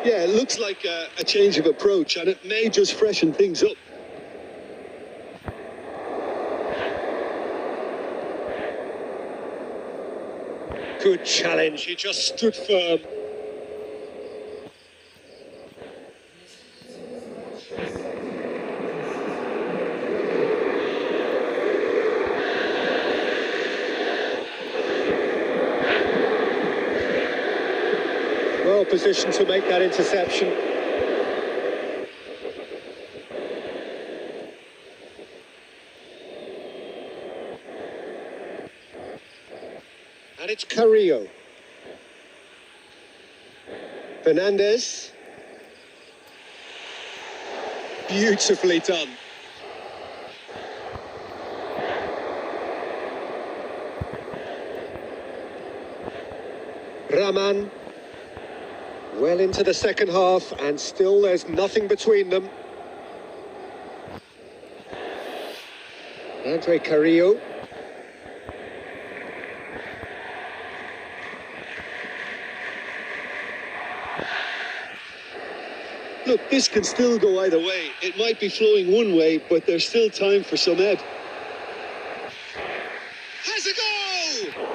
Yeah, it looks like a change of approach, and it may just freshen things up. Good challenge, he just stood firm. Well positioned to make that interception. And it's Carrillo. Fernandez. Beautifully done. Rahman. Well into the second half, and still there's nothing between them. Andre Carrillo. Look, this can still go either way. It might be flowing one way, but there's still time for some ebb. Has a go!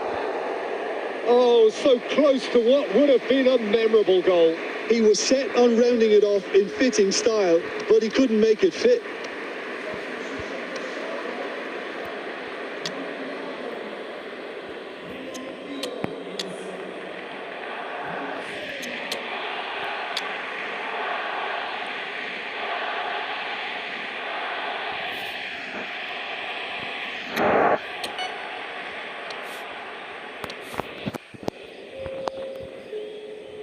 Oh, so close to what would have been a memorable goal. He was set on rounding it off in fitting style, but he couldn't make it fit.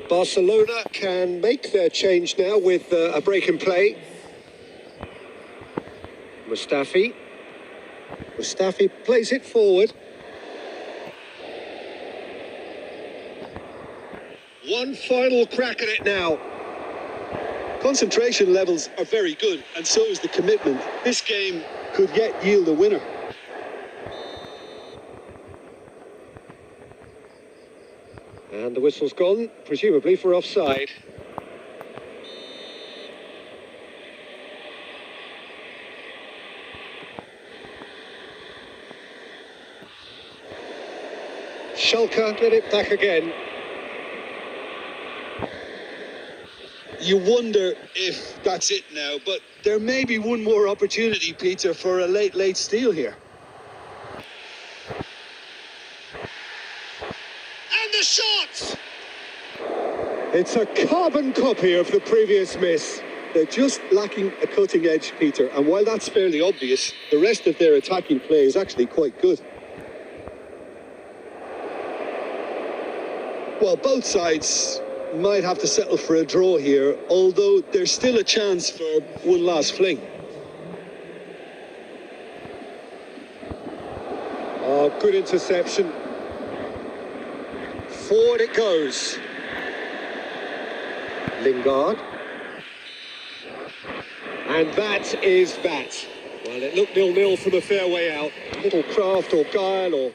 Barcelona can make their change now with a break in play. Mustafi plays it forward. One final crack at it now. Concentration levels are very good, and so is the commitment. This game could yet yield a winner. And the whistle's gone, presumably for offside. Schalke get it back again. You wonder if that's it now, but there may be one more opportunity, Peter, for a late steal here. And the shot! It's a carbon copy of the previous miss. They're just lacking a cutting edge, Peter, and while that's fairly obvious, the rest of their attacking play is actually quite good. Well, both sides might have to settle for a draw here, although there's still a chance for one last fling. Oh, good interception. Forward it goes. Lingard. And that is that. Well, it looked 0-0 from a fair way out. Little craft or guile or...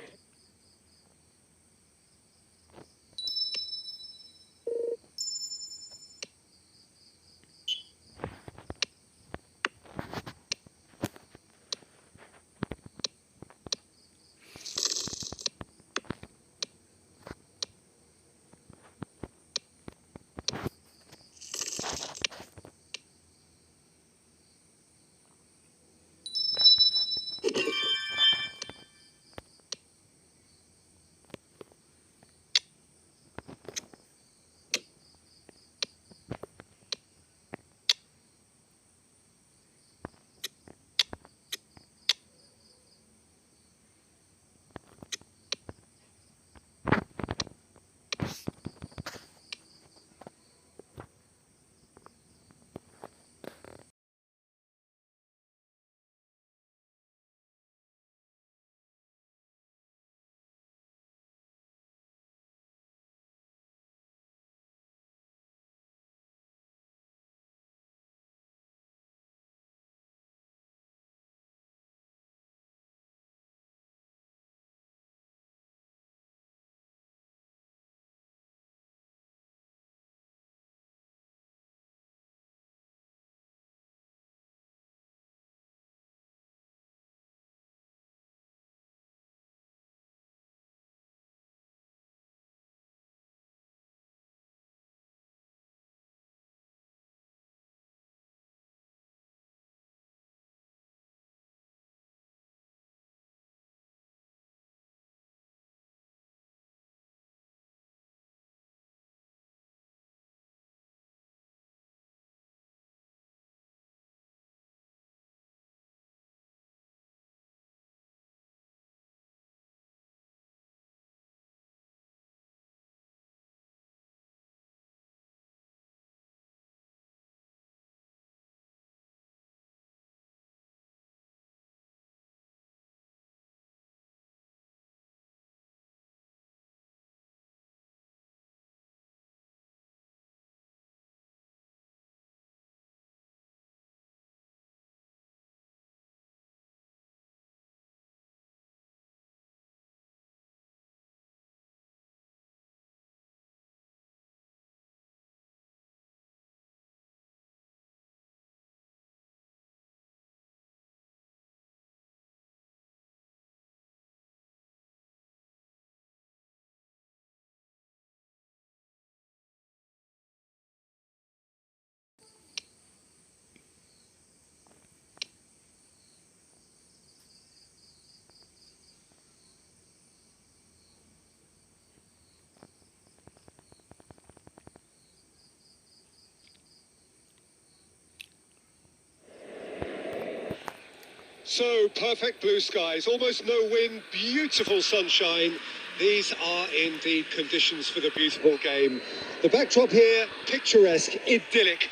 So, perfect blue skies, almost no wind, beautiful sunshine. These are indeed conditions for the beautiful game. The backdrop here, picturesque, idyllic.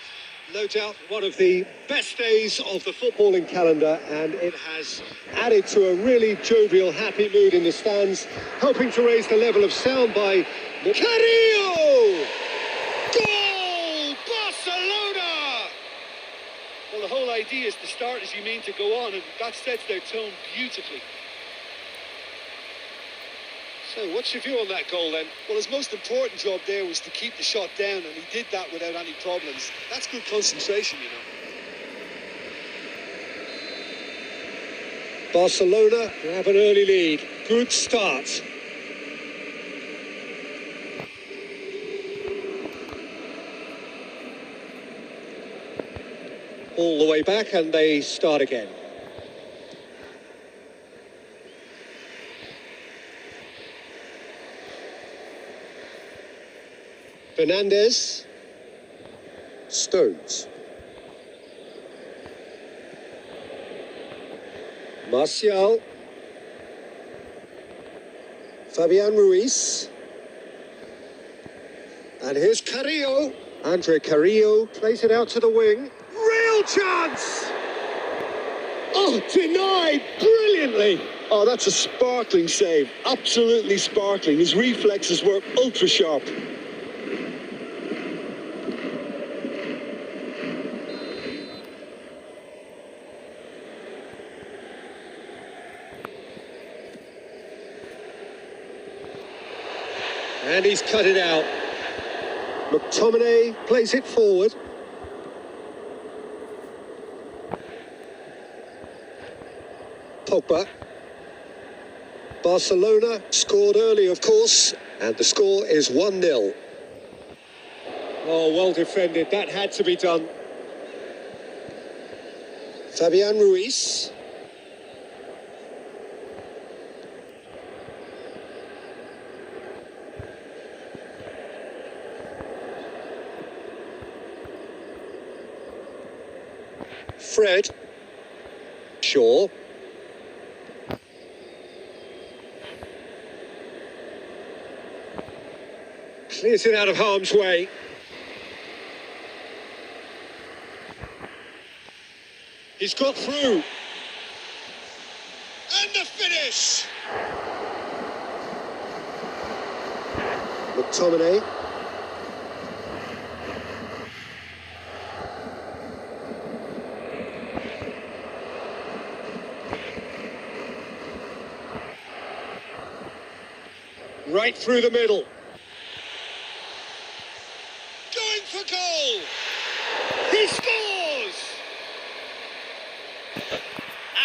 No doubt one of the best days of the footballing calendar, and it has added to a really jovial, happy mood in the stands, helping to raise the level of sound by Carrillo! Goal! Barcelona! Well, the whole idea is to start as you mean to go on, and that sets their tone beautifully. So, what's your view on that goal then? Well, his most important job there was to keep the shot down, and he did that without any problems. That's good concentration, you know. Barcelona have an early lead. Good start. All the way back, and they start again. Fernandez. Stones. Martial. Fabian Ruiz. And here's Carrillo. Andre Carrillo plays it out to the wing. Real chance! Oh, denied brilliantly. Oh, that's a sparkling save. Absolutely sparkling. His reflexes were ultra sharp. And he's cut it out. McTominay plays it forward. Pogba. Barcelona scored early, of course, and the score is 1-0. Oh, well defended. That had to be done. Fabian Ruiz. Fred. Shaw. Clears it out of harm's way. He's got through. And the finish! McTominay. Right through the middle. Going for goal! He scores!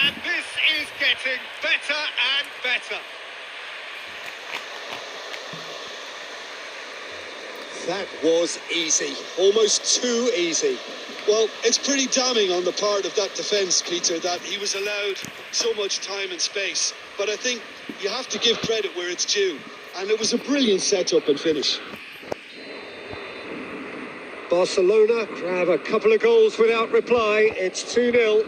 And this is getting better and better. That was easy. Almost too easy. Well, it's pretty damning on the part of that defence, Peter, that he was allowed so much time and space. But I think you have to give credit where it's due. And it was a brilliant setup and finish. Barcelona grab a couple of goals without reply. It's 2-0.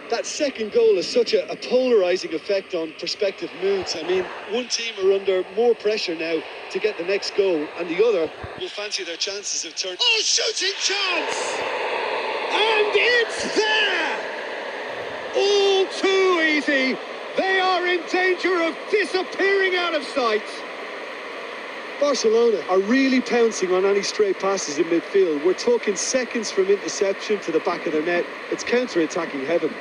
That second goal has such a polarising effect on prospective moods. I mean, one team are under more pressure now to get the next goal, and the other will fancy their chances of turning. Oh, shooting chance! And it's there! All too easy. They are in danger of disappearing out of sight. Barcelona are really pouncing on any stray passes in midfield. We're talking seconds from interception to the back of the net. It's counter-attacking heaven.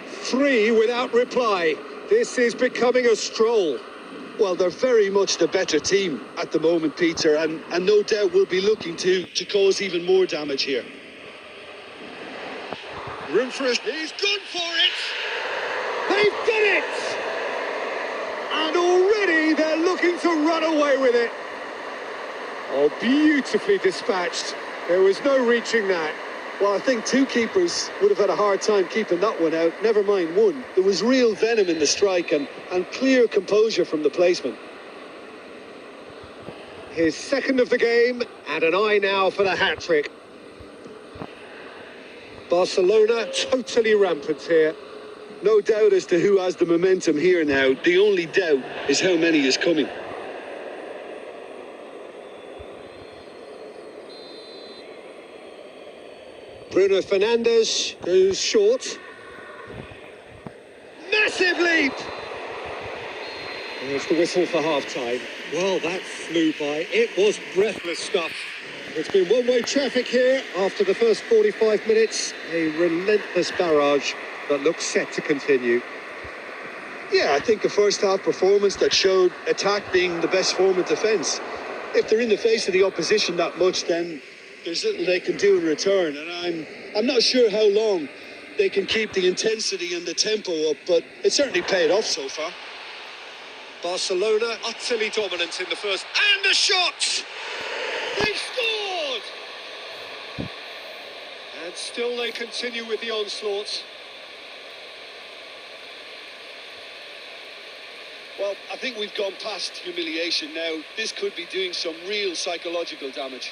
Three without reply. This is becoming a stroll. Well, they're very much the better team at the moment, Peter, and no doubt will be looking to cause even more damage here. Room for it. He's good for it. They've done it. And already they're looking to run away with it. Oh, beautifully dispatched. There was no reaching that. Well, I think two keepers would have had a hard time keeping that one out, never mind one. There was real venom in the strike and clear composure from the placement. His second of the game, and an eye now for the hat-trick. Barcelona totally rampant here. No doubt as to who has the momentum here now. The only doubt is how many is coming. Bruno Fernandes goes short. Massive leap! There's the whistle for half-time. Well, that flew by. It was breathless stuff. It's been one-way traffic here after the first 45 minutes. A relentless barrage that looks set to continue. Yeah, I think a first-half performance that showed attack being the best form of defence. If they're in the face of the opposition that much, then there's little they can do in return. And I'm not sure how long they can keep the intensity and the tempo up, but it certainly paid off so far. Barcelona utterly dominant in the first. And a shot! They scored! And still they continue with the onslaught. Well, I think we've gone past humiliation now. This could be doing some real psychological damage.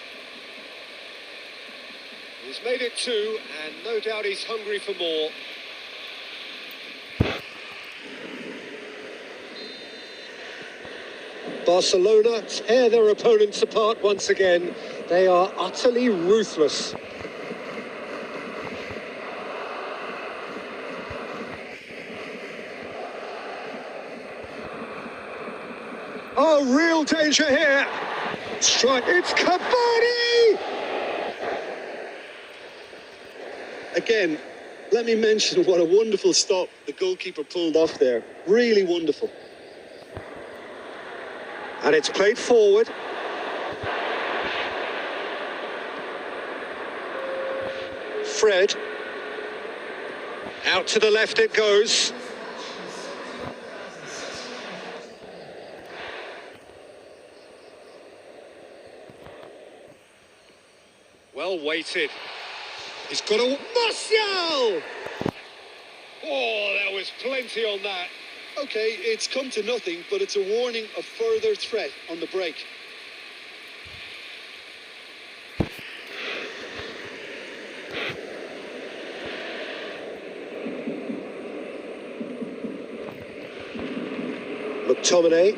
He's made it 2, and no doubt he's hungry for more. Barcelona tear their opponents apart once again. They are utterly ruthless. Oh, real danger here. Strike. It's Cavani! Again, let me mention what a wonderful stop the goalkeeper pulled off there. Really wonderful. And it's played forward. Fred. Out to the left it goes. Well weighted. He's got a... Martial! Oh, there was plenty on that. Okay, it's come to nothing, but it's a warning of further threat on the break. McTominay.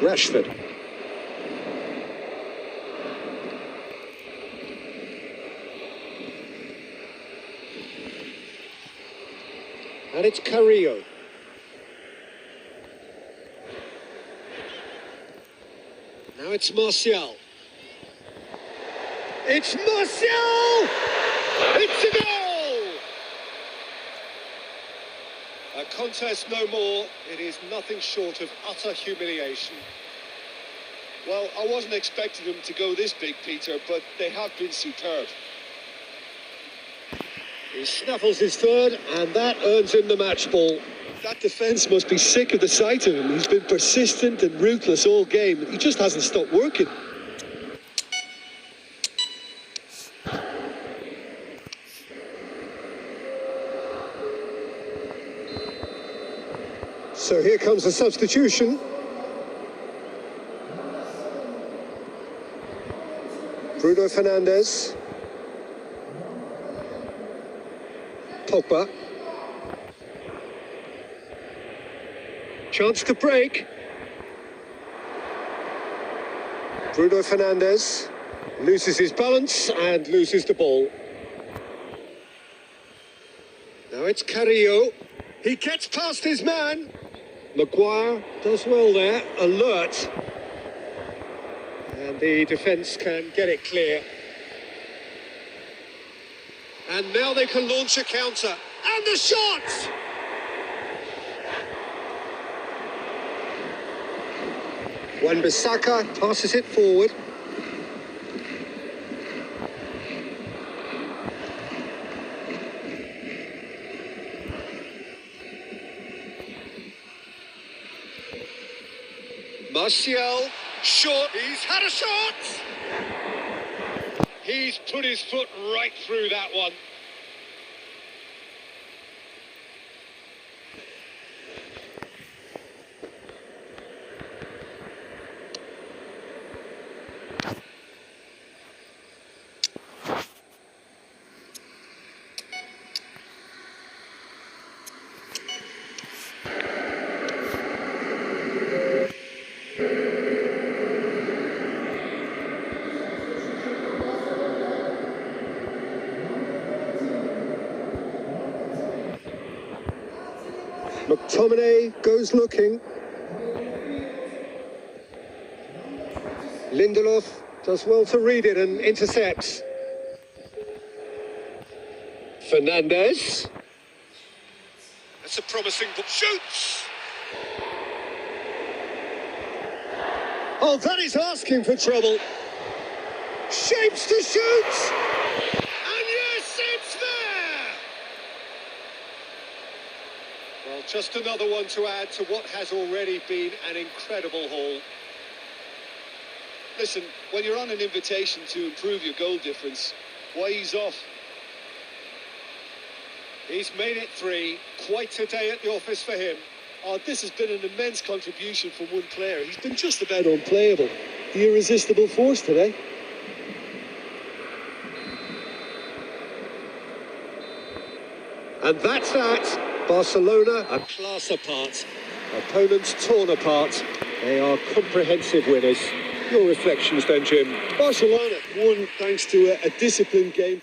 Rashford. And it's Carrillo. Now it's Martial. It's Martial! It's a goal! A contest no more. It is nothing short of utter humiliation. Well, I wasn't expecting them to go this big, Peter, but they have been superb. He snaffles his third, and that earns him the match ball. That defence must be sick of the sight of him. He's been persistent and ruthless all game. He just hasn't stopped working. So here comes the substitution. Bruno Fernandes. Pogba. Chance to break. Bruno Fernandes loses his balance and loses the ball. Now it's Carrillo. He gets past his man. Maguire does well there, alert. And the defence can get it clear. And now they can launch a counter. And the shot! Wan-Bissaka passes it forward. Martial, short, he's had a shot! He's put his foot right through that one. McTominay goes looking. Lindelof does well to read it and intercepts. Fernandez. That's a promising ball. Shoots! Oh, that is asking for trouble. Shapes to shoot! And yes, it's there! Well, just another one to add to what has already been an incredible haul. Listen, when you're on an invitation to improve your goal difference, why ease off? He's made it 3. Quite a day at the office for him. Oh, this has been an immense contribution from one player. He's been just about unplayable. The irresistible force today. And that's that. Barcelona a class apart. Opponents torn apart. They are comprehensive winners. Your reflections then, Jim? Barcelona won thanks to a disciplined game.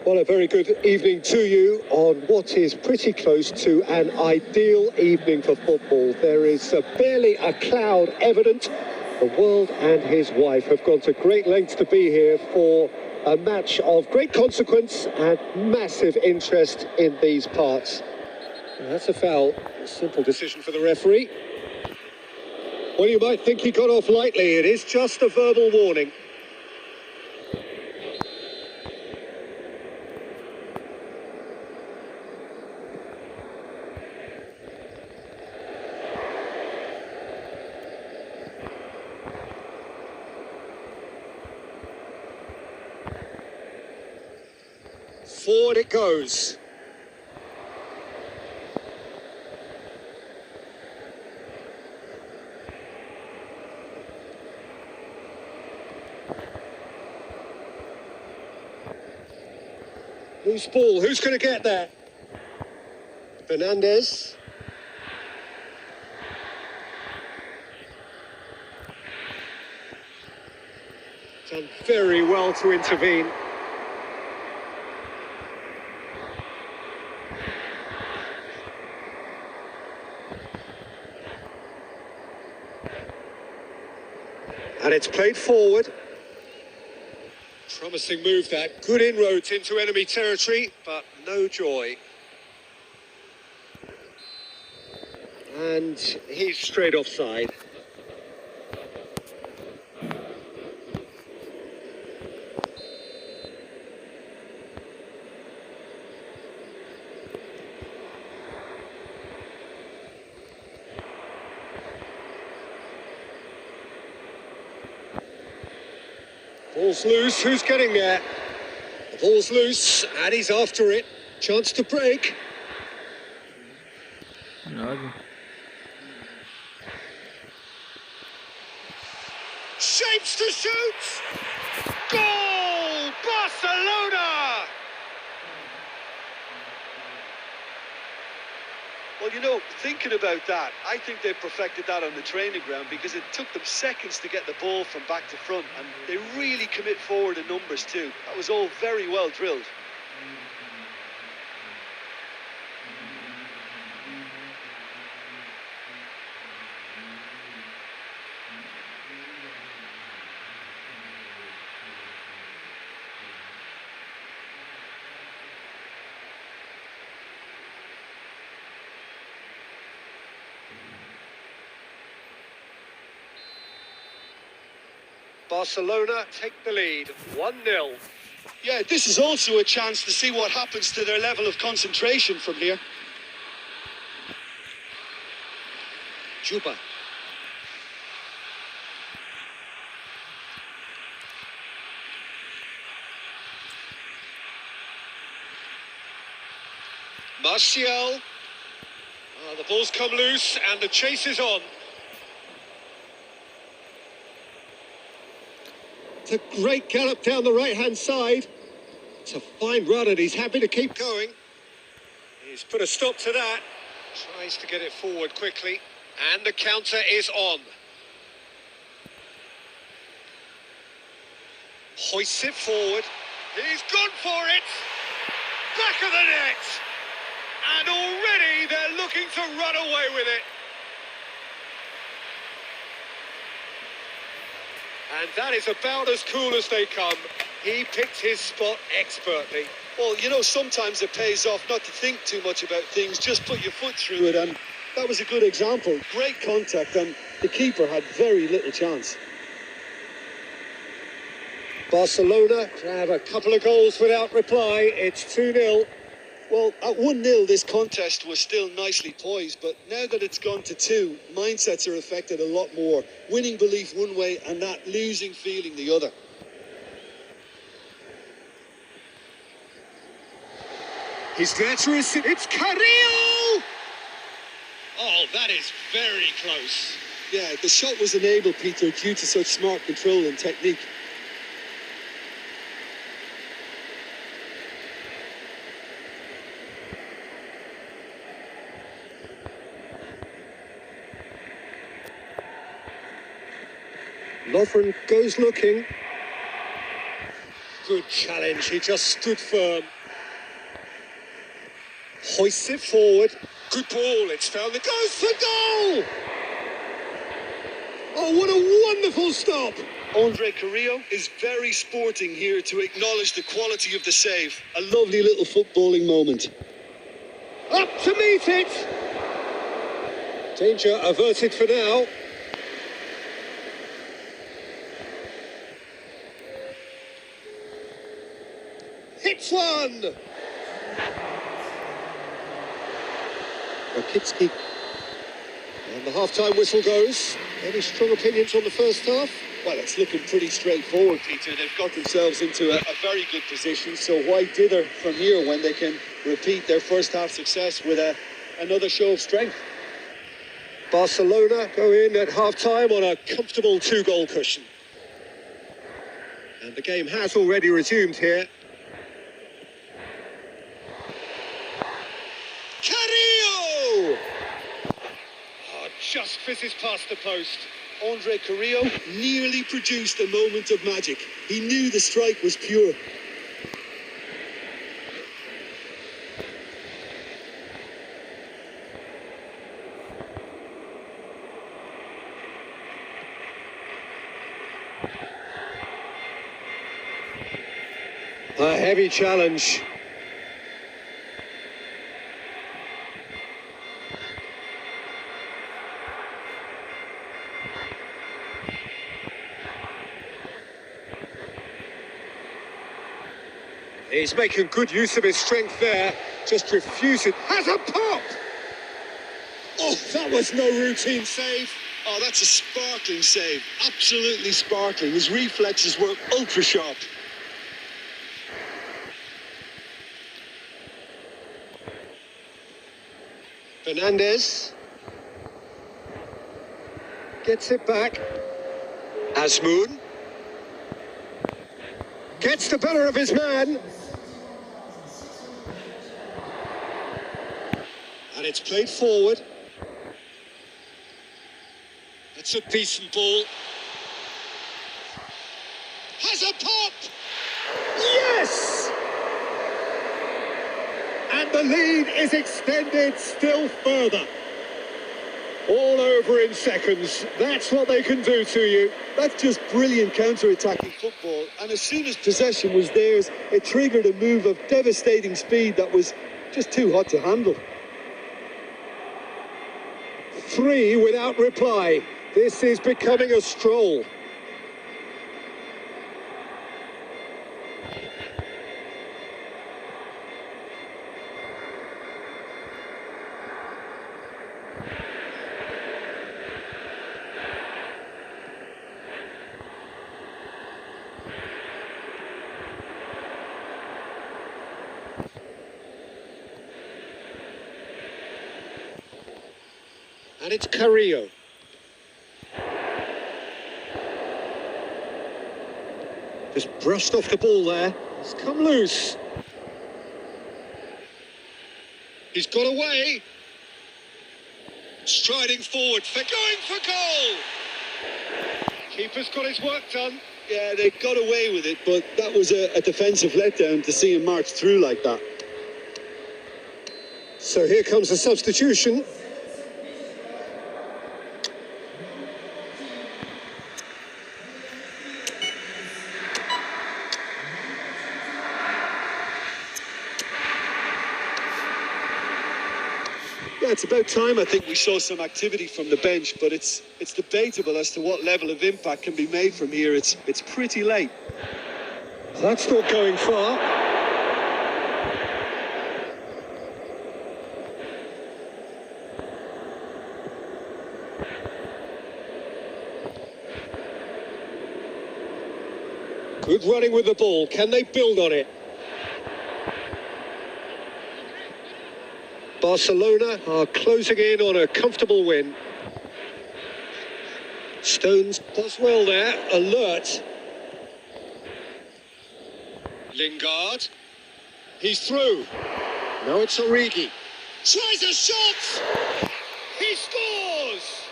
Well, a very good evening to you on what is pretty close to an ideal evening for football. There is barely a cloud evident. The world and his wife have gone to great lengths to be here for a match of great consequence and massive interest in these parts. And that's a foul. A simple decision for the referee. Well, you might think he got off lightly. It is just a verbal warning. Forward it goes. Loose ball, who's going to get there? Fernandez. Done very well to intervene. And it's played forward. Promising move that. Good inroads into enemy territory, but no joy. And he's straight offside. Ball's loose, who's getting there? The ball's loose, and he's after it. Chance to break. Shapes to shoot! Goal! Barcelona! Well, you know, thinking about that, I think they perfected that on the training ground because it took them seconds to get the ball from back to front, and they really commit forward in numbers too. That was all very well drilled. Barcelona take the lead, 1-0. Yeah, this is also a chance to see what happens to their level of concentration from here. Juba. Martial. The ball's come loose and the chase is on. It's a great gallop down the right-hand side. It's a fine run and he's happy to keep going. He's put a stop to that. Tries to get it forward quickly. And the counter is on. Hoists it forward. He's gone for it. Back of the net. And already they're looking to run away with it. And that is about as cool as they come. He picked his spot expertly. Well, you know, sometimes it pays off not to think too much about things, just put your foot through it, and that was a good example. Great contact, and the keeper had very little chance. Barcelona to have a couple of goals without reply. It's 2-0. Well, at 1-0, this contest was still nicely poised, but now that it's gone to 2, mindsets are affected a lot more. Winning belief one way and that losing feeling the other. He's there to receive. It's Carrillo! Oh, that is very close. Yeah, the shot was enabled, Peter, due to such smart control and technique. Lovren goes looking. Good challenge, he just stood firm. Hoists it forward. Good ball, it's found the goes for goal! Oh, what a wonderful stop! Andre Carrillo is very sporting here to acknowledge the quality of the save. A lovely little footballing moment. Up to meet it! Danger averted for now. Hits one! Rakitsky. And the half-time whistle goes. Any strong opinions on the first half? Well, it's looking pretty straightforward, Peter. They've got themselves into a very good position, so why dither from here when they can repeat their first half success with another show of strength? Barcelona go in at half-time on a comfortable 2-goal cushion. And the game has already resumed here. Carrillo! Oh, just fizzes past the post. Andre Carrillo nearly produced a moment of magic. He knew the strike was pure. A heavy challenge. He's making good use of his strength there. Just refuse it. Has a pop! Oh, that was no routine save. Oh, that's a sparkling save. Absolutely sparkling. His reflexes were ultra sharp. Fernandez gets it back. Asmoon gets the better of his man. And it's played forward. That's a decent ball. Has a pop! Yes! And the lead is extended still further. All over in seconds. That's what they can do to you. That's just brilliant counter-attacking football. And as soon as possession was theirs, it triggered a move of devastating speed that was just too hot to handle. 3 without reply. This is becoming a stroll. And it's Carrillo. Just brushed off the ball there. It's come loose. He's got away. Striding forward. They're going for goal. Keeper's got his work done. Yeah, they got away with it, but that was a defensive letdown to see him march through like that. So here comes a substitution. Yeah, it's about time I think we saw some activity from the bench, but it's debatable as to what level of impact can be made from here. It's pretty late. That's not going far. Good running with the ball. Can they build on it? Barcelona are closing in on a comfortable win. Stones does well there, alert. Lingard. He's through. Now it's Origi. Tries a shot! He scores!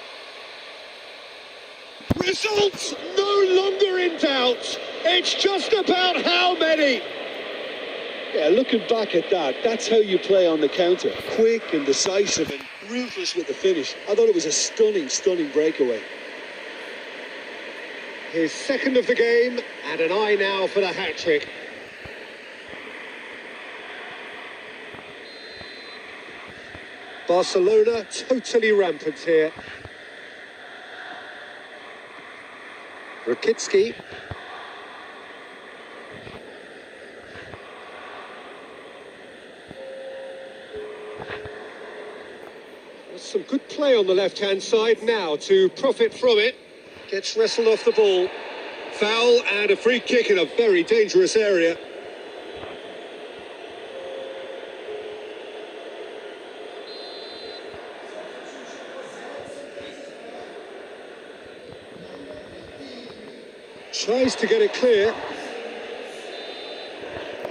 Results no longer in doubt. It's just about how many. Yeah, looking back at that, that's how you play on the counter. Quick and decisive and ruthless with the finish. I thought it was a stunning, stunning breakaway. His second of the game, and an eye now for the hat-trick. Barcelona totally rampant here. Rakitsky. Some good play on the left-hand side now to profit from it. Gets wrestled off the ball. Foul and a free kick in a very dangerous area. Tries to get it clear.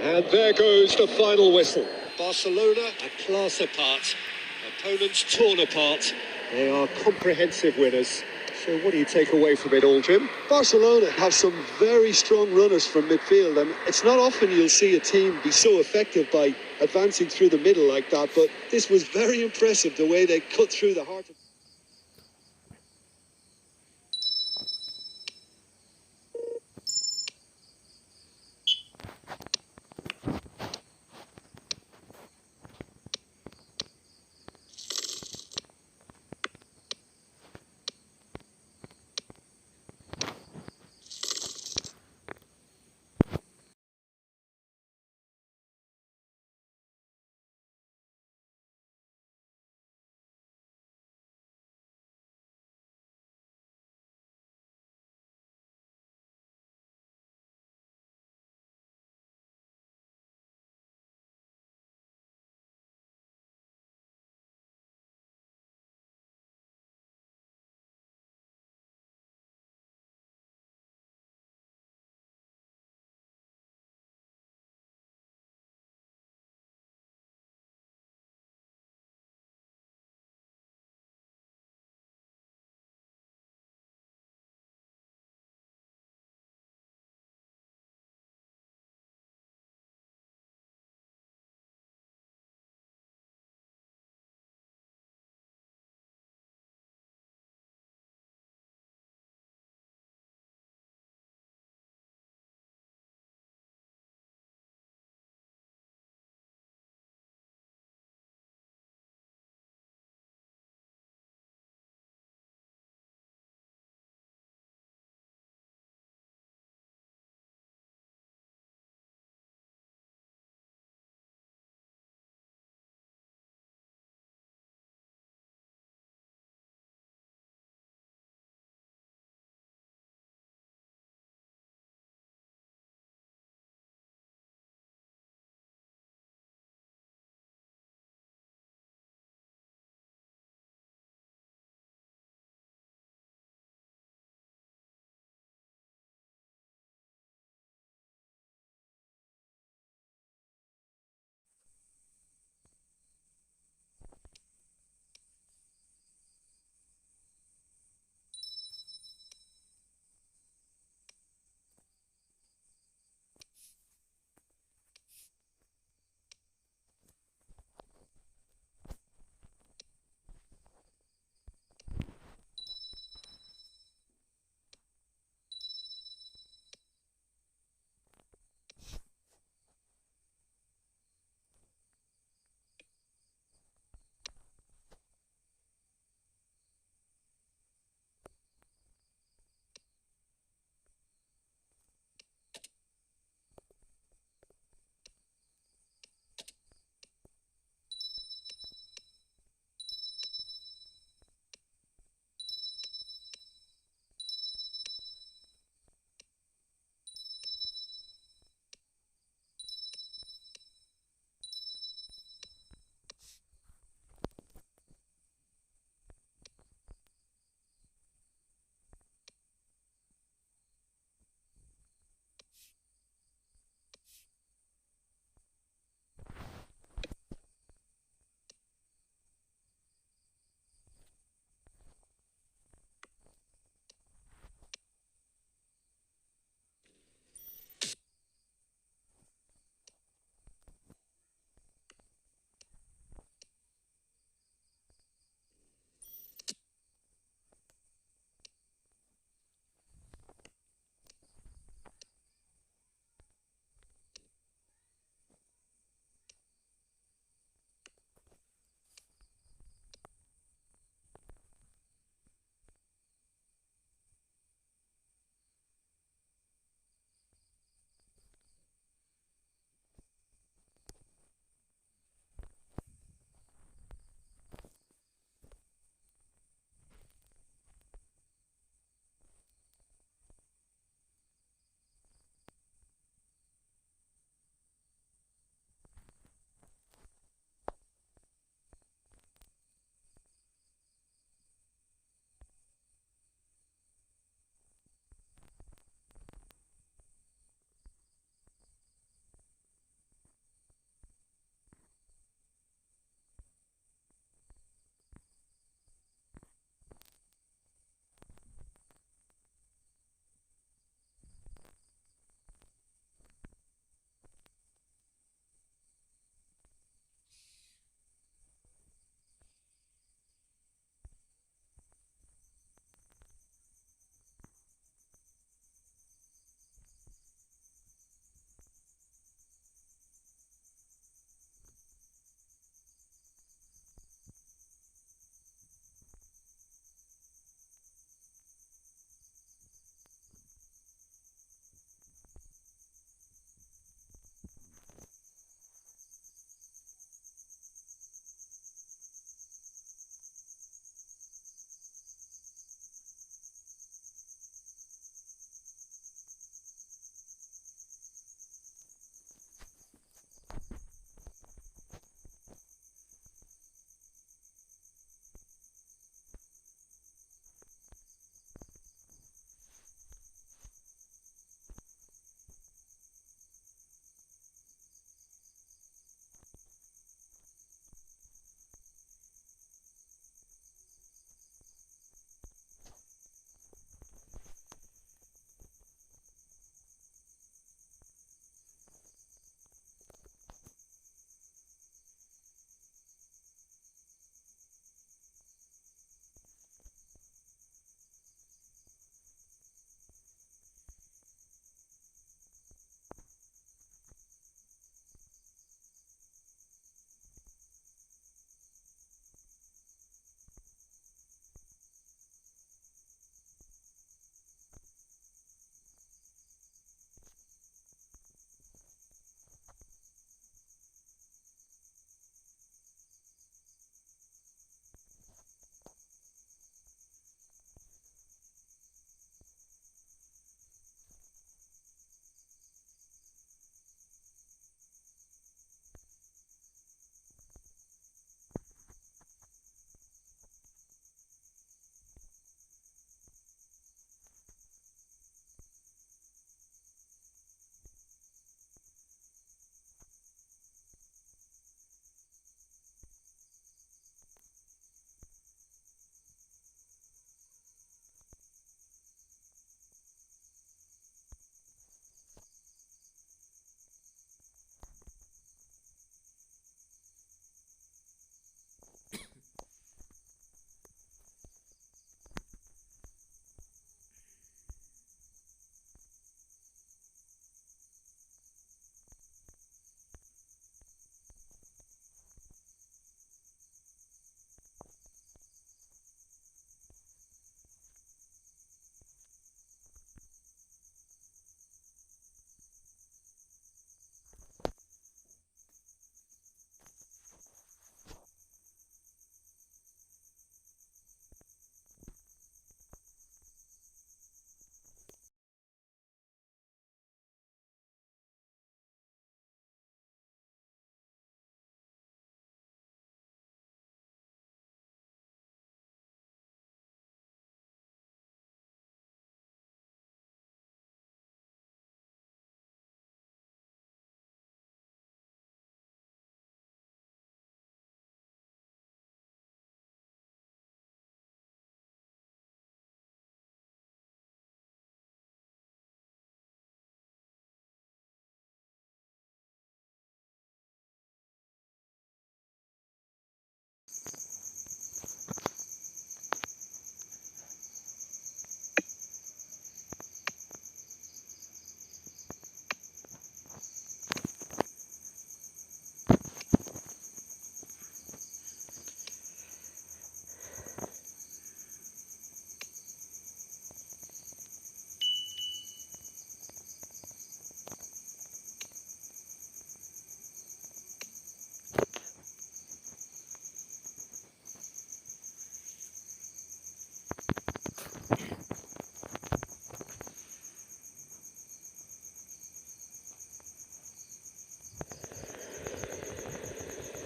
And there goes the final whistle. Barcelona a class apart. Opponents torn apart. They are comprehensive winners. So what do you take away from it all, Jim? Barcelona have some very strong runners from midfield, and it's not often you'll see a team be so effective by advancing through the middle like that, but this was very impressive, the way they cut through the heart of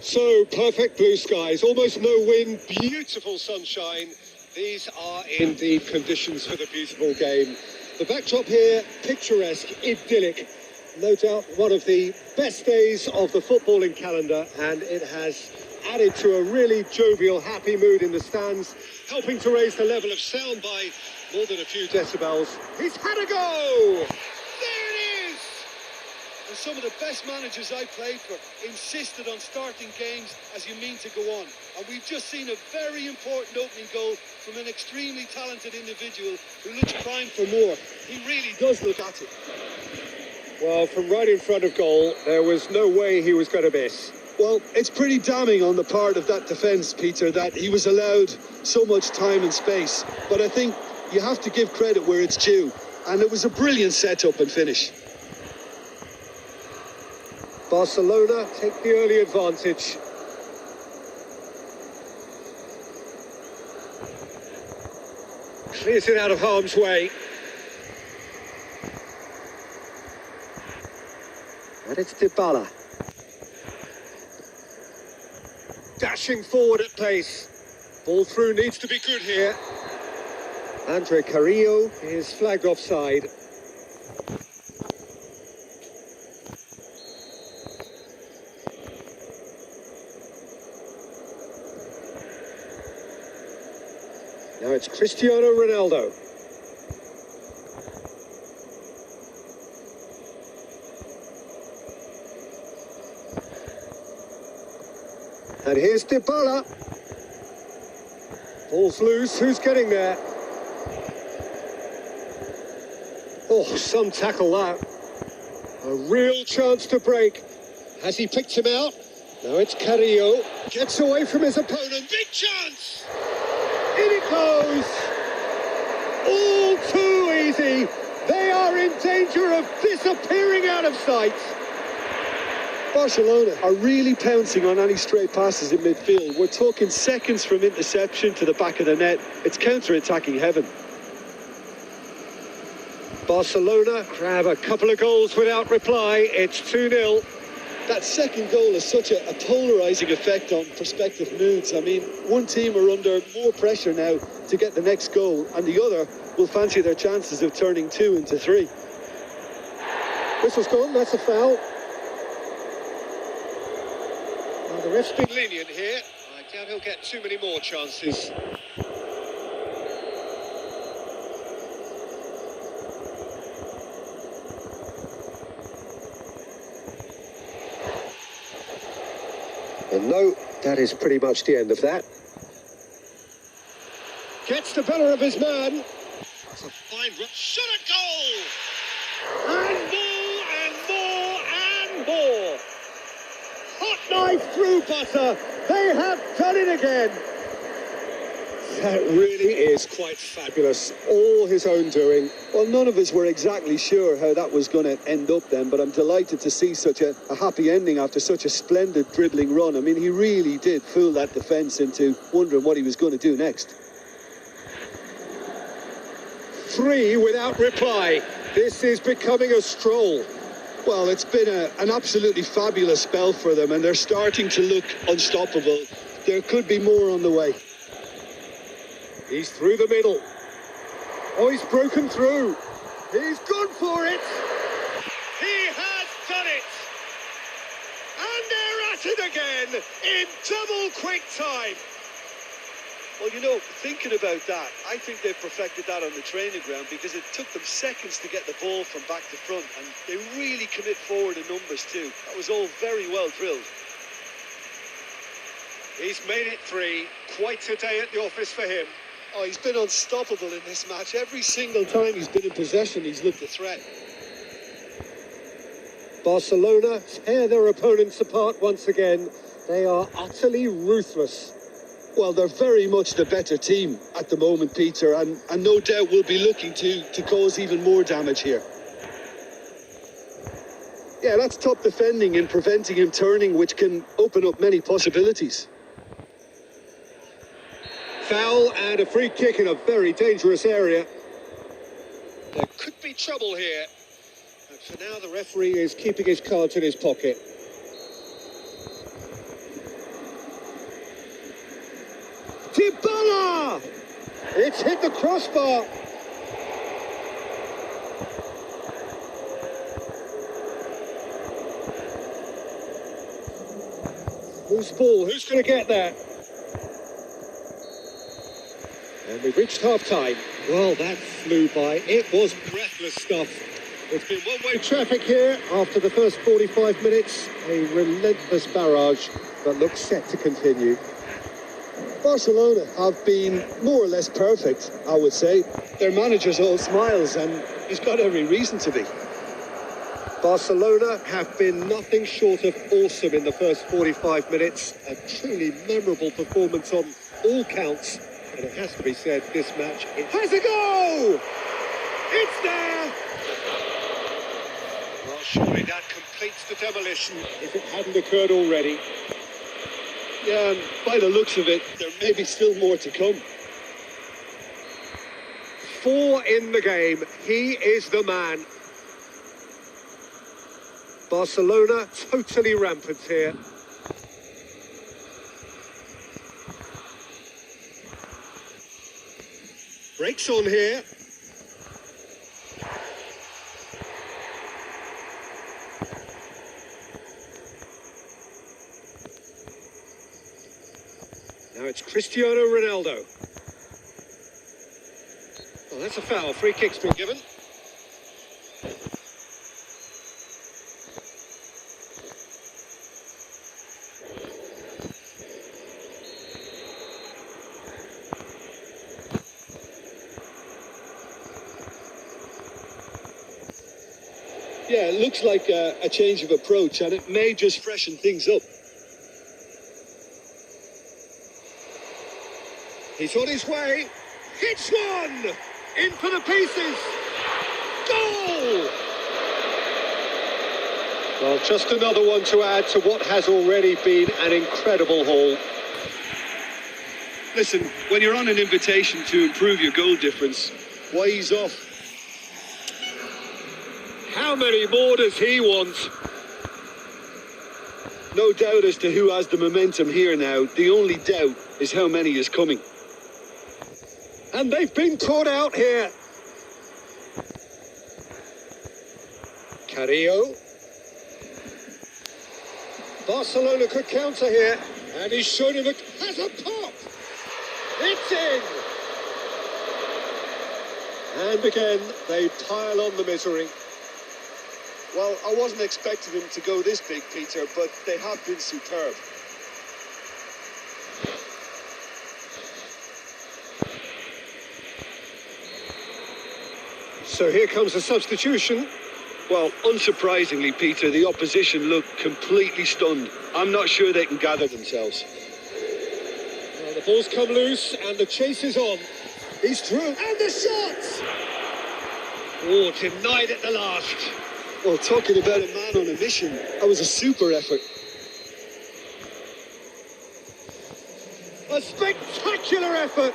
So, perfect blue skies, almost no wind, beautiful sunshine. These are indeed conditions for the beautiful game. The backdrop here, picturesque, idyllic. No doubt one of the best days of the footballing calendar, and it has added to a really jovial, happy mood in the stands, helping to raise the level of sound by more than a few decibels. He's had a go! There it is! And some of the best managers I played for insisted on starting games as you mean to go on. And we've just seen a very important opening goal from an extremely talented individual who looks primed for more. He really does look at it. Well, from right in front of goal, there was no way he was going to miss. Well, it's pretty damning on the part of that defence, Peter, that he was allowed so much time and space. But I think you have to give credit where it's due. And it was a brilliant setup and finish. Barcelona take the early advantage. Clears it out of harm's way. And it's Dybala. Dashing forward at pace. Ball through needs to be good here. Andre Carrillo is flagged offside. Now it's Cristiano Ronaldo. And here's Dybala. Ball's loose, who's getting there? Oh, some tackle that. A real chance to break. Has he picked him out? Now it's Carrillo. Gets away from his opponent. Big chance! In it goes! All too easy. They are in danger of disappearing out of sight. Barcelona are really pouncing on any stray passes in midfield. We're talking seconds from interception to the back of the net. It's counter-attacking heaven. Barcelona grab a couple of goals without reply. It's 2-0. That second goal has such a polarising effect on prospective moods. I mean, one team are under more pressure now to get the next goal, and the other will fancy their chances of turning 2 into 3. Whistle's gone, that's a foul. Well, the ref's been lenient here. I doubt he'll get too many more chances. And no, that is pretty much the end of that. Gets the better of his man. That's a fine shot at goal! And more, and more, and more! Hot knife through butter! They have done it again! That really is quite fabulous. All his own doing. Well, none of us were exactly sure how that was going to end up then, but I'm delighted to see such a happy ending after such a splendid dribbling run. I mean, he really did fool that defence into wondering what he was going to do next. 3 without reply. This is becoming a stroll. Well, it's been an absolutely fabulous spell for them, and they're starting to look unstoppable. There could be more on the way. He's through the middle. Oh, he's broken through. He's gone for it. He has done it. And they're at it again in double quick time. Well, you know, thinking about that, I think they've perfected that on the training ground because it took them seconds to get the ball from back to front, and they really commit forward in numbers too. That was all very well drilled. He's made it 3. Quite a day at the office for him. Oh, he's been unstoppable in this match. Every single time he's been in possession, he's looked a threat. Barcelona tear their opponents apart once again. They are utterly ruthless. Well, they're very much the better team at the moment, Peter, and no doubt will be looking to cause even more damage here. Yeah, that's top defending and preventing him turning, which can open up many possibilities. Foul and a free kick in a very dangerous area. There could be trouble here. And for now, the referee is keeping his cards in his pocket. Dybala! It's hit the crossbar. Loose ball, who's going to get there? And we've reached half-time. Well, that flew by. It was breathless stuff. It's been one-way traffic here after the first 45 minutes. A relentless barrage that looks set to continue. Barcelona have been more or less perfect, I would say. Their manager's all smiles, and he's got every reason to be. Barcelona have been nothing short of awesome in the first 45 minutes. A truly memorable performance on all counts. And it has to be said, this match, it has a goal! It's there! Well, surely that completes the demolition if it hadn't occurred already. Yeah, and by the looks of it, there may be still more to come. 4 in the game. He is the man. Barcelona totally rampant here. Breaks on here. Now it's Cristiano Ronaldo. Oh, that's a foul. Free kick's been given. Yeah, it looks like a change of approach, and it may just freshen things up. He's on his way. Hits one! In for the pieces! Goal! Well, just another one to add to what has already been an incredible haul. Listen, when you're on an invitation to improve your goal difference, why ease off? How many more does he want? No doubt as to who has the momentum here now. The only doubt is how many is coming. And they've been caught out here. Carrillo. Barcelona could counter here. And he's shown him has a pop. It's in. And again, they pile on the misery. Well, I wasn't expecting them to go this big, Peter, but they have been superb. So here comes the substitution. Well, unsurprisingly, Peter, the opposition look completely stunned. I'm not sure they can gather themselves. Well, the ball's come loose and the chase is on. He's through. And the shot! Oh, denied at the last. Well, talking about a man on a mission, that was a super effort. A spectacular effort.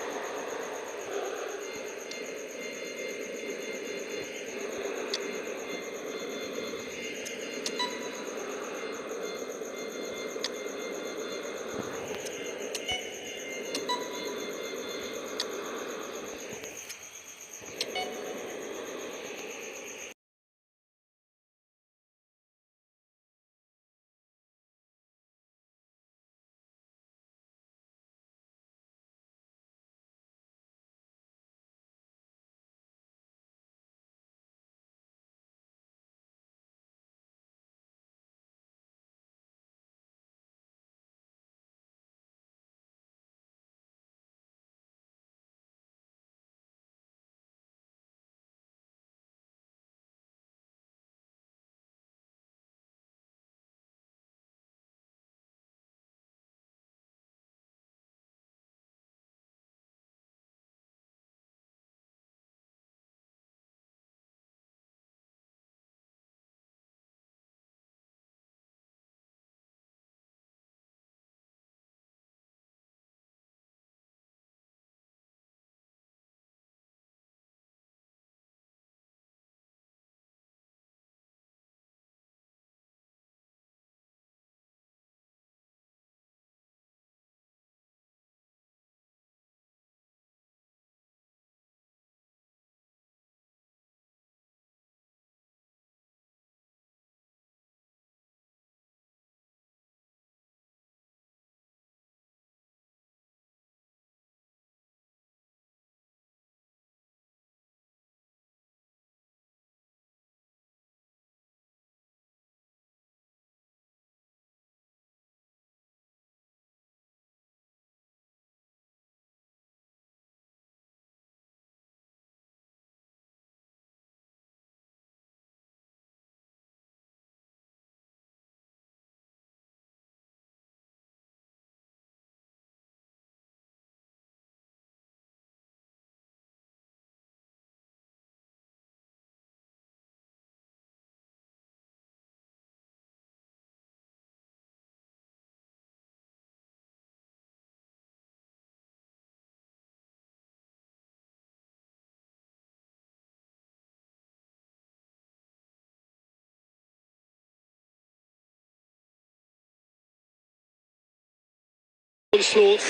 onslaught.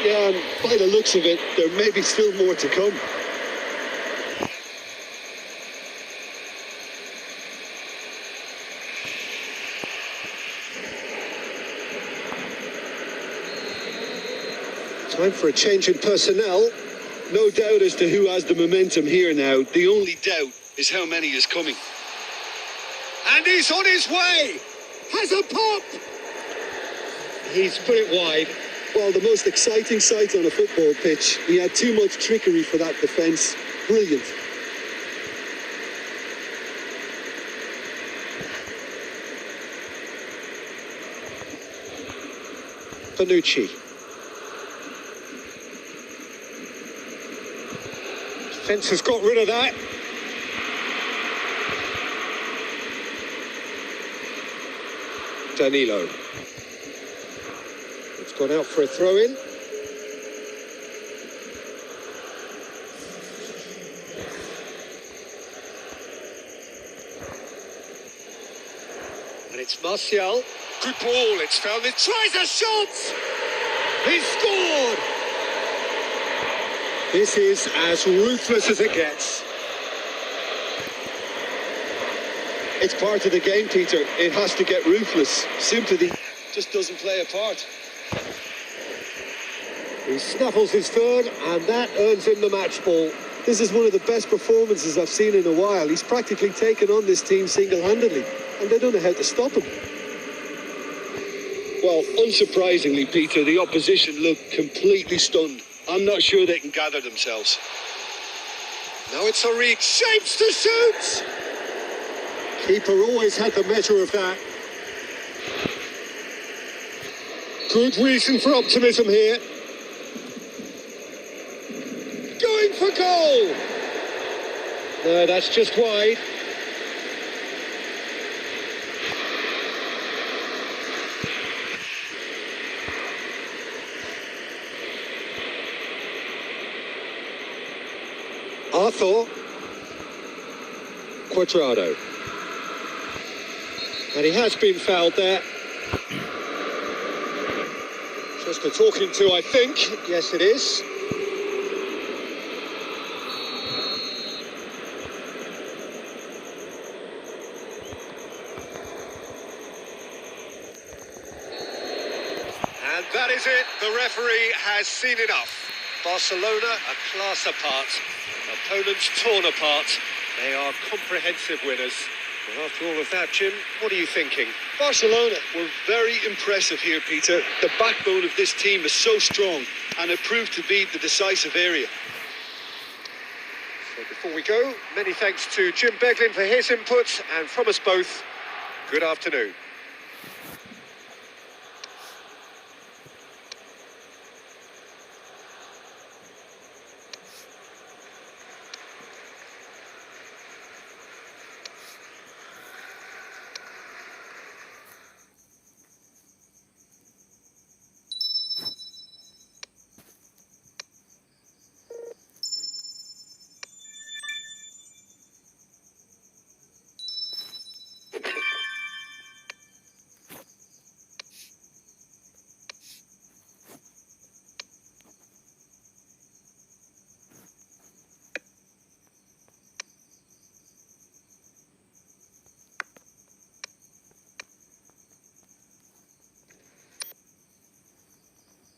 Yeah, and by the looks of it, there may be still more to come. Time for a change in personnel. No doubt as to who has the momentum here now. The only doubt is how many is coming. And he's on his way! Has a pop! He's put it wide. Well, the most exciting sight on a football pitch. He had too much trickery for that defence. Brilliant. Panucci. Defence has got rid of that. Danilo. It's gone out for a throw-in. And it's Martial. Good ball, it's found it. Tries a shot! He scored! This is as ruthless as it gets. It's part of the game, Peter. It has to get ruthless. Sympathy Just doesn't play a part. He snaffles his third, and that earns him the match ball. This is one of the best performances I've seen in a while. He's practically taken on this team single-handedly, and they don't know how to stop him. Well, unsurprisingly, Peter, the opposition looked completely stunned. I'm not sure they can gather themselves. Now it's Origi. Shapes to shoot! Keeper always had the measure of that. Good reason for optimism here. Going for goal! No, that's just wide. Arthur. Quadrado. And he has been fouled there. Just a talking to, I think. Yes, it is. And that is it. The referee has seen enough. Barcelona a class apart. Opponents torn apart. They are comprehensive winners. Well, after all of that, Jim, what are you thinking? Barcelona were very impressive here, Peter. The backbone of this team is so strong, and it proved to be the decisive area. So before we go, many thanks to Jim Beglin for his input, and from us both, good afternoon.